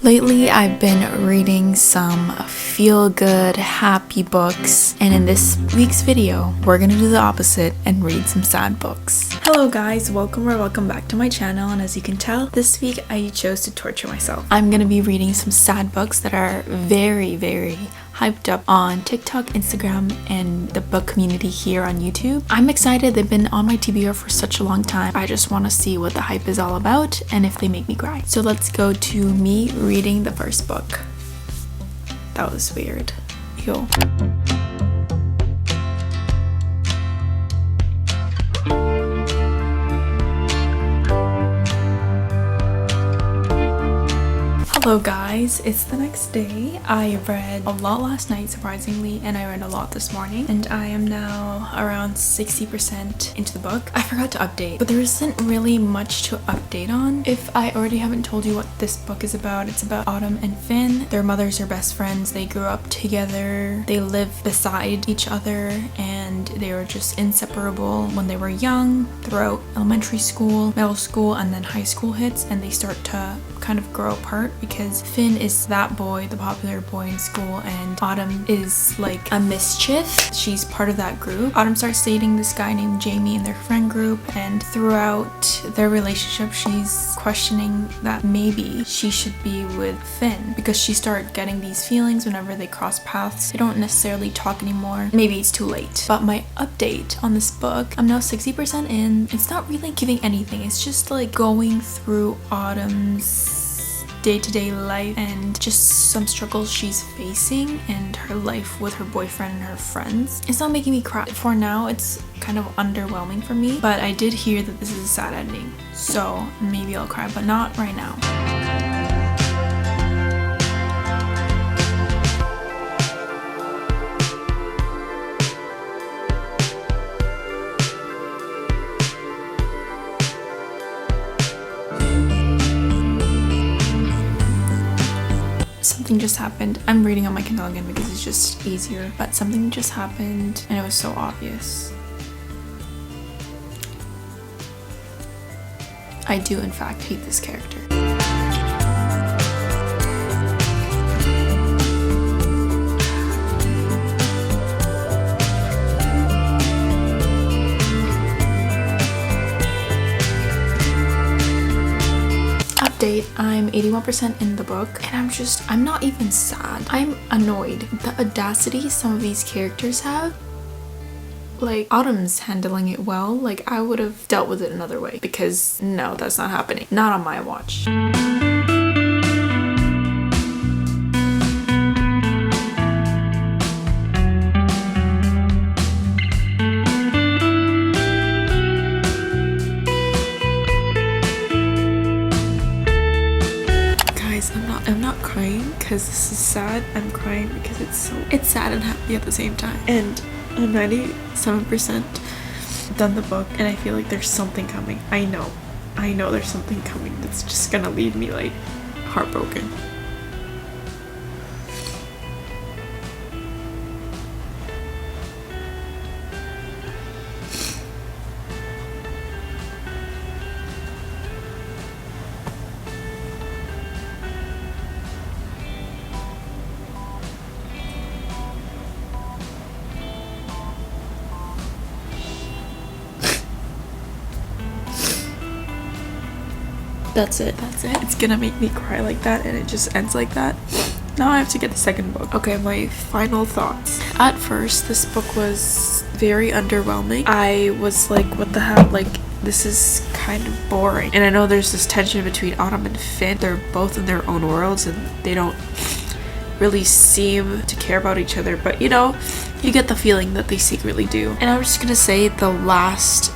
Lately, I've been reading some feel-good, happy books, and in this week's video, we're gonna do the opposite and read some sad books. Hello guys, welcome back to my channel, and as you can tell, this week I chose to torture myself. I'm gonna be reading some sad books that are very hyped up on TikTok, Instagram, and the book community here on YouTube. I'm excited. They've been on my TBR for such a long time. I just want to see what the hype is all about and if they make me cry. So let's go to me reading the first book. That was weird. Yo. Hello guys, it's the next day. I read a lot last night, surprisingly, and I read a lot this morning, and I am now around 60% into the book. I forgot to update, but there isn't really much to update on. If I already haven't told you what this book is about, it's about Autumn and Finn. Their mothers are best friends. They grew up together. They live beside each other, and they were just inseparable when they were young, throughout elementary school, middle school, and then high school hits, and they start to kind of grow apart because Finn is that boy, the popular boy in school, and Autumn is like a mischief. She's part of that group. Autumn starts dating this guy named Jamie in their friend group, and throughout their relationship she's questioning that maybe she should be with Finn because she started getting these feelings whenever they cross paths. They don't necessarily talk anymore. Maybe it's too late. But my update on this book, I'm now 60% in. It's not really giving anything. It's just like going through Autumn's day-to-day life and just some struggles she's facing and her life with her boyfriend and her friends. It's not making me cry. For now, it's kind of underwhelming for me, but I did hear that this is a sad ending, so maybe I'll cry, but not right now. Something just happened. I'm reading on my Kindle again because it's just easier, but something just happened and it was so obvious. I do in fact hate this character. I'm 81% in the book, and I'm not even sad. I'm annoyed. The audacity some of these characters have. Like, Autumn's handling it well. Like, I would have dealt with it another way because no, that's not happening. Not on my watch. I'm not crying because this is sad. I'm crying because it's sad and happy at the same time. And I'm 97% done the book, and I feel like there's something coming. I know there's something coming that's just gonna leave me like heartbroken. That's it. It's gonna make me cry like that, and it just ends like that. Now I have to get the second book. Okay, my final thoughts. At first, this book was very underwhelming. I was like, what the hell? Like, this is kind of boring. And I know there's this tension between Autumn and Finn. They're both in their own worlds, and they don't really seem to care about each other. But, you know, you get the feeling that they secretly do. And I'm just gonna say the last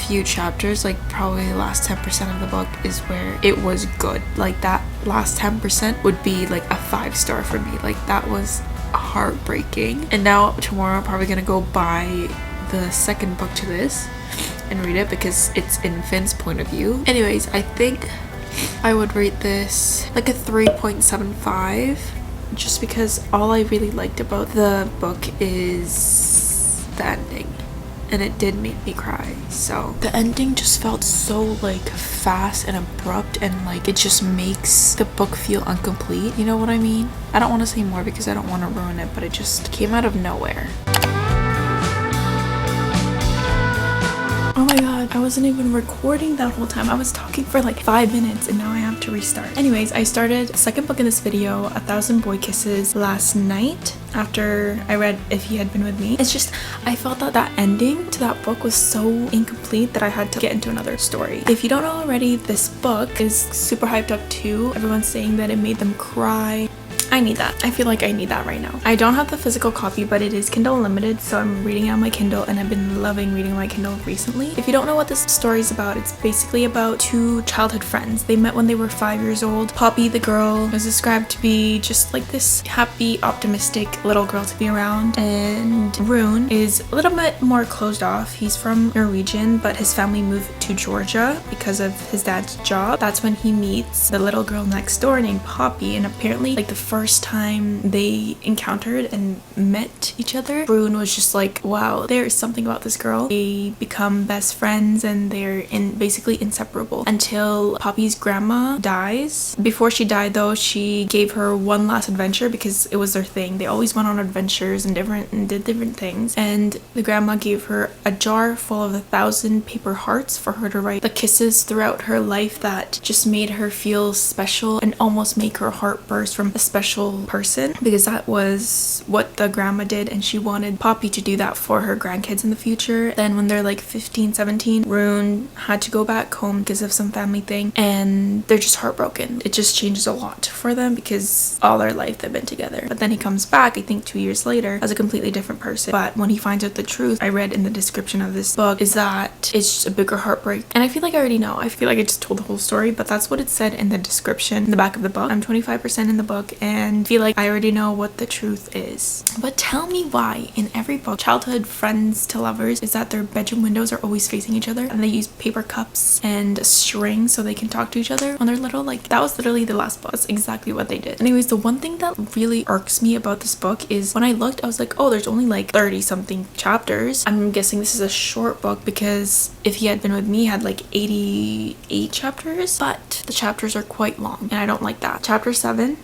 few chapters, like probably the last 10% of the book, is where it was good. Like, that last 10% would be like a 5-star for me. Like, that was heartbreaking. And now tomorrow I'm probably gonna go buy the second book to this and read it because it's in Finn's point of view. Anyways, I think I would rate this like a 3.75 just because all I really liked about the book is the ending. and it did make me cry. So the ending just felt so like fast and abrupt, and like it just makes the book feel incomplete, you know what I mean? I don't want to say more because I don't want to ruin it, but it just came out of nowhere. Oh my god, I wasn't even recording that whole time. I was talking for like 5 minutes and now I have to restart. Anyways, I started the second book in this video, 1,000 Boy Kisses, last night after I read If He Had Been With Me. It's just, I felt that that ending to that book was so incomplete that I had to get into another story. If you don't know already, this book is super hyped up too. Everyone's saying that it made them cry. I need that. I feel like I need that right now. I don't have the physical copy, but it is Kindle Unlimited, so I'm reading it on my Kindle, and I've been loving reading my Kindle recently. If you don't know what this story is about, it's basically about two childhood friends. They met when they were 5 years old. Poppy, the girl, was described to be just like this happy, optimistic little girl to be around, and Rune is a little bit more closed off. He's from Norwegian, but his family moved to Georgia because of his dad's job. That's when he meets the little girl next door named Poppy, and apparently like the first time they encountered and met each other, Rune was just like, wow, there is something about this girl. They become best friends and they're basically inseparable until Poppy's grandma dies. Before she died though, she gave her one last adventure because it was their thing. They always went on adventures and did different things, and the grandma gave her a jar full of 1,000 paper hearts for her to write the kisses throughout her life that just made her feel special and almost make her heart burst from a special person, because that was what the grandma did, and she wanted Poppy to do that for her grandkids in the future. Then when they're like 15, 17, Rune had to go back home because of some family thing, and they're just heartbroken. It just changes a lot for them because all their life they've been together. But then he comes back, I think 2 years later, as a completely different person. But when he finds out the truth, I read in the description of this book, is that it's just a bigger heartbreak. And I feel like I already know. I feel like I just told the whole story, but that's what it said in the description in the back of the book. I'm 25% in the book, and feel like I already know what the truth is. But tell me why in every book, childhood friends to lovers, is that their bedroom windows are always facing each other and they use paper cups and string so they can talk to each other when they're little. Like, that was literally the last book. That's exactly what they did. Anyways, the one thing that really irks me about this book is when I looked, I was like, oh, there's only like 30 something chapters. I'm guessing this is a short book because If He Had Been With Me had like 88 chapters, but the chapters are quite long and I don't like that. Chapter 7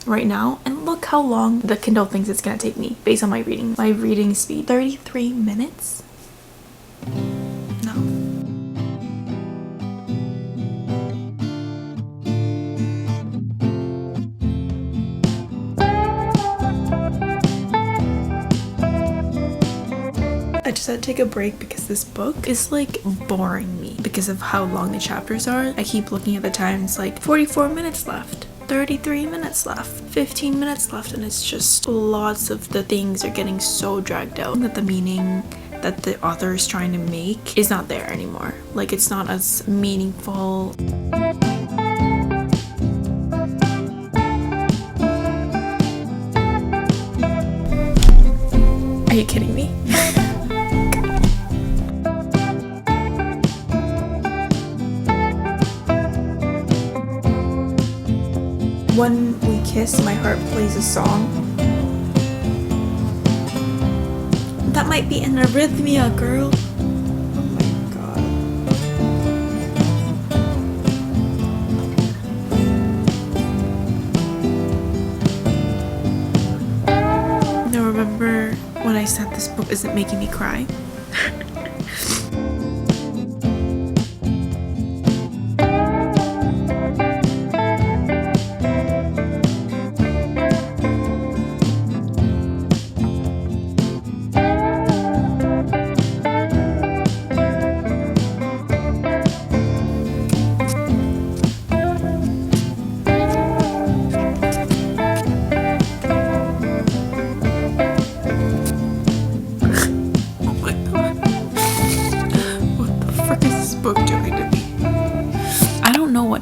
right now, and look how long the Kindle thinks it's gonna take me based on my reading speed. 33 minutes? No. I just had to take a break because this book is like boring me because of how long the chapters are. I keep looking at the time, it's like 44 minutes left. 33 minutes left, 15 minutes left, and it's just lots of the things are getting so dragged out that the meaning that the author is trying to make is not there anymore. Like, it's not as meaningful. Are you kidding me? When we kiss, my heart plays a song. That might be an arrhythmia, girl. Oh my god. Now remember when I said this book isn't making me cry?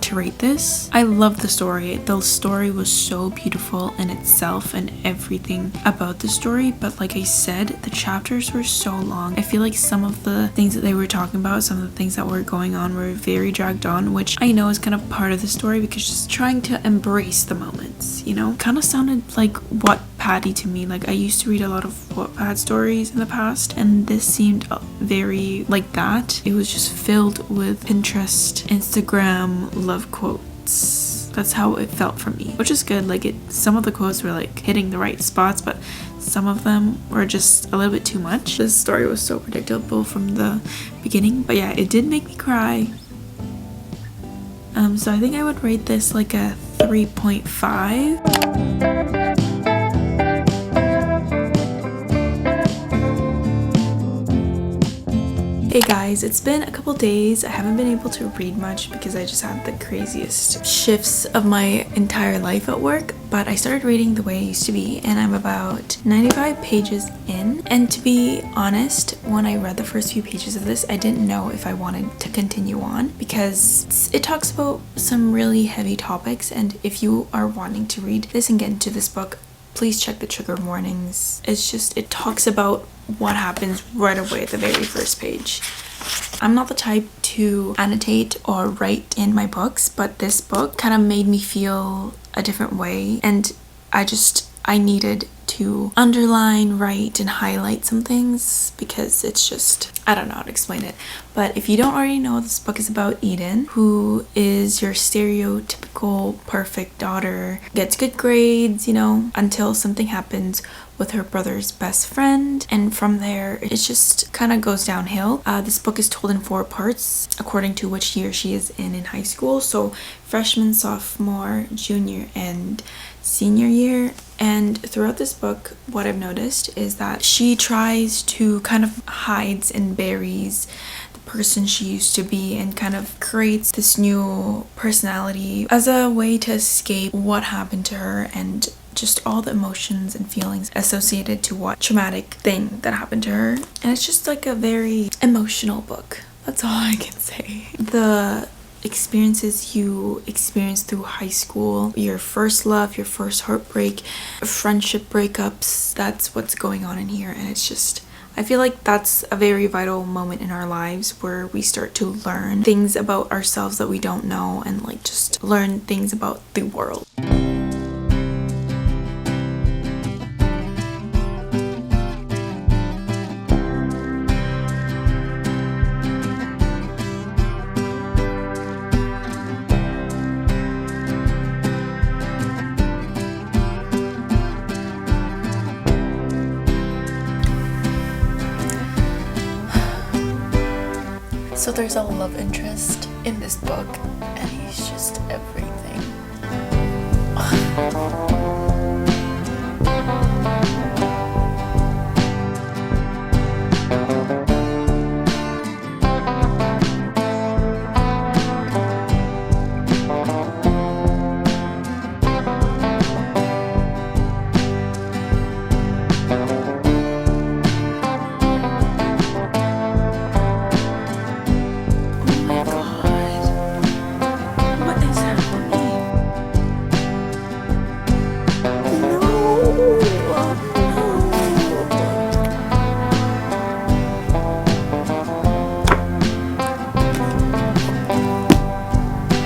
To rate this. I love the story. The story was so beautiful in itself and everything about the story, but like I said, the chapters were so long. I feel like some of the things that they were talking about, some of the things that were going on were very dragged on, which I know is kind of part of the story because just trying to embrace the moments, you know? Kind of sounded like Wattpad Wattpad-y to me. Like I used to read a lot of Wattpad stories in the past, and this seemed very like that. It was just filled with Pinterest, Instagram love quotes. That's how it felt for me, which is good. Like some of the quotes were like hitting the right spots, but some of them were just a little bit too much. This story was so predictable from the beginning, but yeah, it did make me cry. So I think I would rate this like a 3.5. Hey guys, it's been a couple days. I haven't been able to read much because I just had the craziest shifts of my entire life at work, but I started reading The Way I Used to Be and I'm about 95 pages in. And to be honest, when I read the first few pages of this, I didn't know if I wanted to continue on because it talks about some really heavy topics, and if you are wanting to read this and get into this book, please check the trigger warnings. It talks about what happens right away at the very first page. I'm not the type to annotate or write in my books, but this book kind of made me feel a different way, and I needed to underline, write, and highlight some things because it's just, I don't know how to explain it. But if you don't already know, this book is about Eden, who is your stereotypical perfect daughter, gets good grades, until something happens with her brother's best friend, and from there it just kind of goes downhill. This book is told in 4 parts according to which year she is in high school, so freshman, sophomore, junior, and senior year. And throughout this book, what I've noticed is that she tries to kind of hides and buries the person she used to be and kind of creates this new personality as a way to escape what happened to her and just all the emotions and feelings associated to what traumatic thing that happened to her. And it's just like a very emotional book. That's all I can say. The experiences you experience through high school, your first love, your first heartbreak, friendship breakups, that's what's going on in here. And it's just, I feel like that's a very vital moment in our lives where we start to learn things about ourselves that we don't know, and like just learn things about the world. So there's a love interest in this book, and he's just everything.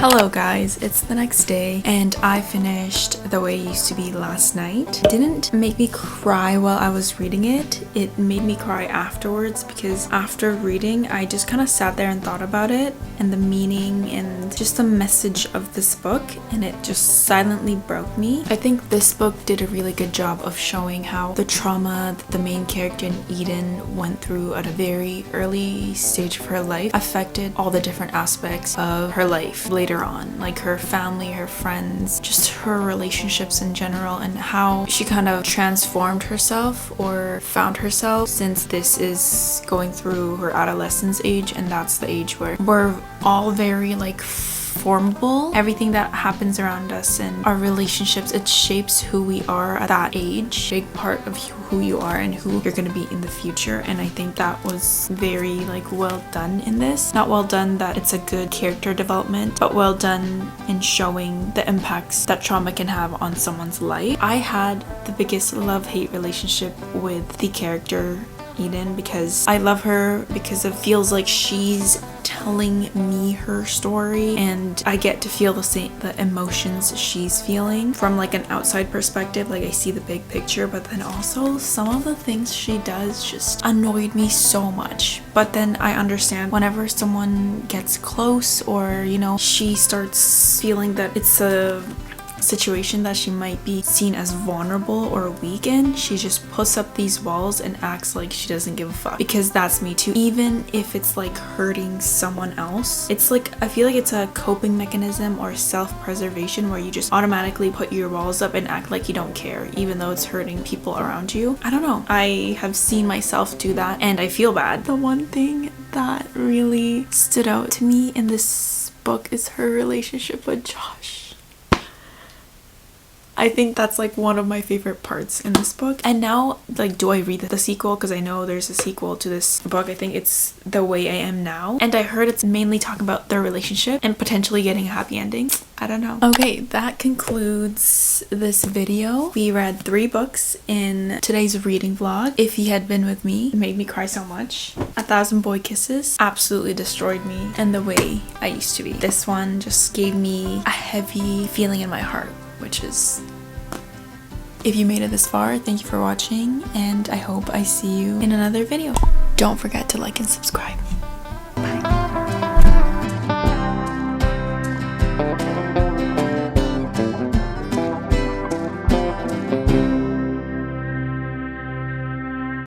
Hello guys, it's the next day and I finished The Way It Used to Be last night. It didn't make me cry while I was reading it. It made me cry afterwards because after reading I just kind of sat there and thought about it and the meaning and just the message of this book, and it just silently broke me. I think this book did a really good job of showing how the trauma that the main character in Eden went through at a very early stage of her life affected all the different aspects of her life later on, like her family, her friends, just her relationships in general, and how she kind of transformed herself or found herself, since this is going through her adolescence age, and that's the age where we're all very like formable. Everything that happens around us and our relationships, it shapes who we are at that age. Big part of who you are and who you're going to be in the future. And I think that was very like well done in this. Not well done that it's a good character development, but well done in showing the impacts that trauma can have on someone's life. I had the biggest love-hate relationship with the character Eden because I love her because it feels like she's telling me her story, and I get to feel the emotions she's feeling from like an outside perspective. Like I see the big picture, but then also some of the things she does just annoyed me so much. But then I understand whenever someone gets close, or you know, she starts feeling that it's a situation that she might be seen as vulnerable or weak in, she just puts up these walls and acts like she doesn't give a fuck. Because that's me too. Even if it's like hurting someone else, it's like, I feel like it's a coping mechanism or self-preservation where you just automatically put your walls up and act like you don't care, even though it's hurting people around you. I don't know, I have seen myself do that and I feel bad. The one thing that really stood out to me in this book is her relationship with Josh. I think that's like one of my favorite parts in this book. And now, like, do I read the sequel? Because I know there's a sequel to this book. I think it's The Way I Am Now. And I heard it's mainly talking about their relationship and potentially getting a happy ending. I don't know. Okay, that concludes this video. We read 3 books in today's reading vlog. If You Had Been With Me, it made me cry so much. 1,000 Boy Kisses absolutely destroyed me, and The Way I Used to Be. This one just gave me a heavy feeling in my heart, which is... If you made it this far, thank you for watching, and I hope I see you in another video. Don't forget to like and subscribe.